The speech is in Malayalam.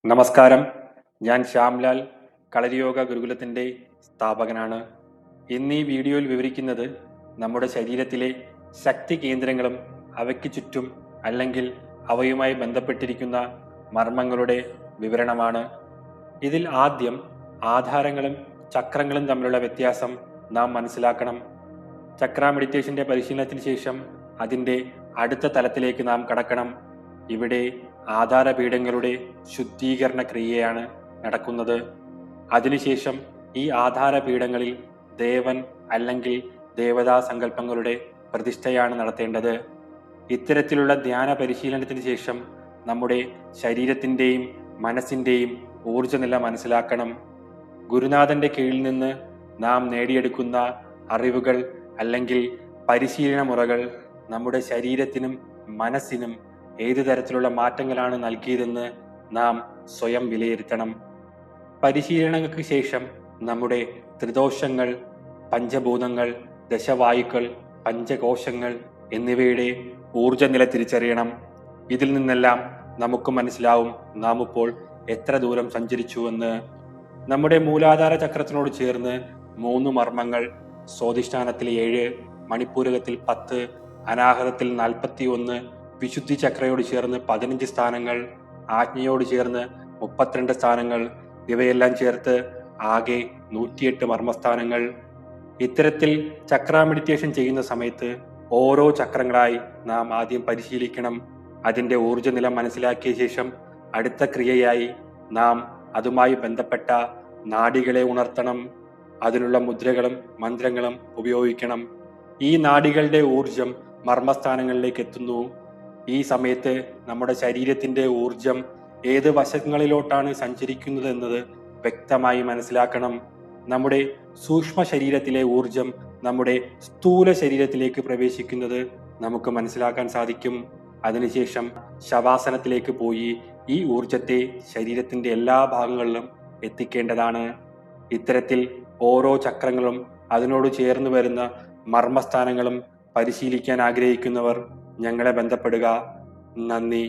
നമസ്കാരം. ഞാൻ ശ്യാംലാൽ, കളരിയോഗ ഗുരുകുലത്തിൻ്റെ സ്ഥാപകനാണ്. ഇന്ന് ഈ വീഡിയോയിൽ വിവരിക്കുന്നത് നമ്മുടെ ശരീരത്തിലെ ശക്തി കേന്ദ്രങ്ങളും അവയ്ക്ക് ചുറ്റും അല്ലെങ്കിൽ അവയുമായി ബന്ധപ്പെട്ടിരിക്കുന്ന മർമ്മങ്ങളുടെ വിവരണമാണ്. ഇതിൽ ആദ്യം ആധാരങ്ങളും ചക്രങ്ങളും തമ്മിലുള്ള വ്യത്യാസം നാം മനസ്സിലാക്കണം. ചക്ര മെഡിറ്റേഷൻ്റെ പരിശീലനത്തിന് ശേഷം അതിൻ്റെ അടുത്ത തലത്തിലേക്ക് നാം കടക്കണം. ഇവിടെ ആധാരപീഠങ്ങളുടെ ശുദ്ധീകരണ ക്രിയയാണ് നടക്കുന്നത്. അതിനുശേഷം ഈ ആധാരപീഠങ്ങളിൽ ദേവൻ അല്ലെങ്കിൽ ദേവതാ സങ്കല്പങ്ങളുടെ പ്രതിഷ്ഠയാണ് നടത്തേണ്ടത്. ഇത്തരത്തിലുള്ള ധ്യാന പരിശീലനത്തിന് ശേഷം നമ്മുടെ ശരീരത്തിൻ്റെയും മനസ്സിൻ്റെയും ഊർജ്ജനില മനസ്സിലാക്കണം. ഗുരുനാഥൻ്റെ കീഴിൽ നിന്ന് നാം നേടിയെടുക്കുന്ന അറിവുകൾ അല്ലെങ്കിൽ പരിശീലന മുറകൾ നമ്മുടെ ശരീരത്തിനും മനസ്സിനും ഏതു തരത്തിലുള്ള മാറ്റങ്ങളാണ് നൽകിയതെന്ന് നാം സ്വയം വിലയിരുത്തണം. പരിശീലനങ്ങൾക്ക് ശേഷം നമ്മുടെ ത്രിദോഷങ്ങൾ, പഞ്ചഭൂതങ്ങൾ, ദശവായുക്കൾ, പഞ്ചകോശങ്ങൾ എന്നിവയുടെ ഊർജ്ജനില തിരിച്ചറിയണം. ഇതിൽ നിന്നെല്ലാം നമുക്ക് മനസ്സിലാവും നാം ഇപ്പോൾ എത്ര ദൂരം സഞ്ചരിച്ചുവെന്ന്. നമ്മുടെ മൂലാധാര ചക്രത്തിനോട് ചേർന്ന് 3 മർമ്മങ്ങൾ, സ്വാധിഷ്ഠാനത്തിൽ 7, മണിപ്പൂരകത്തിൽ 10, അനാഹതത്തിൽ 41, വിശുദ്ധി ചക്രയോട് ചേർന്ന് 15 സ്ഥാനങ്ങൾ, ആജ്ഞയോട് ചേർന്ന് 32 സ്ഥാനങ്ങൾ, ഇവയെല്ലാം ചേർത്ത് ആകെ 108 മർമ്മസ്ഥാനങ്ങൾ. ഇത്തരത്തിൽ ചക്ര മെഡിറ്റേഷൻ ചെയ്യുന്ന സമയത്ത് ഓരോ ചക്രങ്ങളായി നാം ആദ്യം പരിശീലിക്കണം. അതിൻ്റെ ഊർജ്ജനില മനസ്സിലാക്കിയ ശേഷം അടുത്ത ക്രിയയായി നാം അതുമായി ബന്ധപ്പെട്ട നാഡികളെ ഉണർത്തണം. അതിനുള്ള മുദ്രകളും മന്ത്രങ്ങളും ഉപയോഗിക്കണം. ഈ നാഡികളുടെ ഊർജം മർമ്മസ്ഥാനങ്ങളിലേക്ക് എത്തുന്നു. ഈ സമയത്ത് നമ്മുടെ ശരീരത്തിൻ്റെ ഊർജം ഏത് വശങ്ങളിലോട്ടാണ് സഞ്ചരിക്കുന്നത് എന്നത് വ്യക്തമായി മനസ്സിലാക്കണം. നമ്മുടെ സൂക്ഷ്മ ശരീരത്തിലെ ഊർജം നമ്മുടെ സ്ഥൂല ശരീരത്തിലേക്ക് പ്രവേശിക്കുന്നത് നമുക്ക് മനസ്സിലാക്കാൻ സാധിക്കും. അതിനുശേഷം ശവാസനത്തിലേക്ക് പോയി ഈ ഊർജത്തെ ശരീരത്തിൻ്റെ എല്ലാ ഭാഗങ്ങളിലും എത്തിക്കേണ്ടതാണ്. ഇത്തരത്തിൽ ഓരോ ചക്രങ്ങളും അതിനോട് ചേർന്ന് വരുന്ന മർമ്മസ്ഥാനങ്ങളും പരിശീലിക്കാൻ ആഗ്രഹിക്കുന്നവർ ഞങ്ങളെ ബന്ധപ്പെടുക. നന്ദി.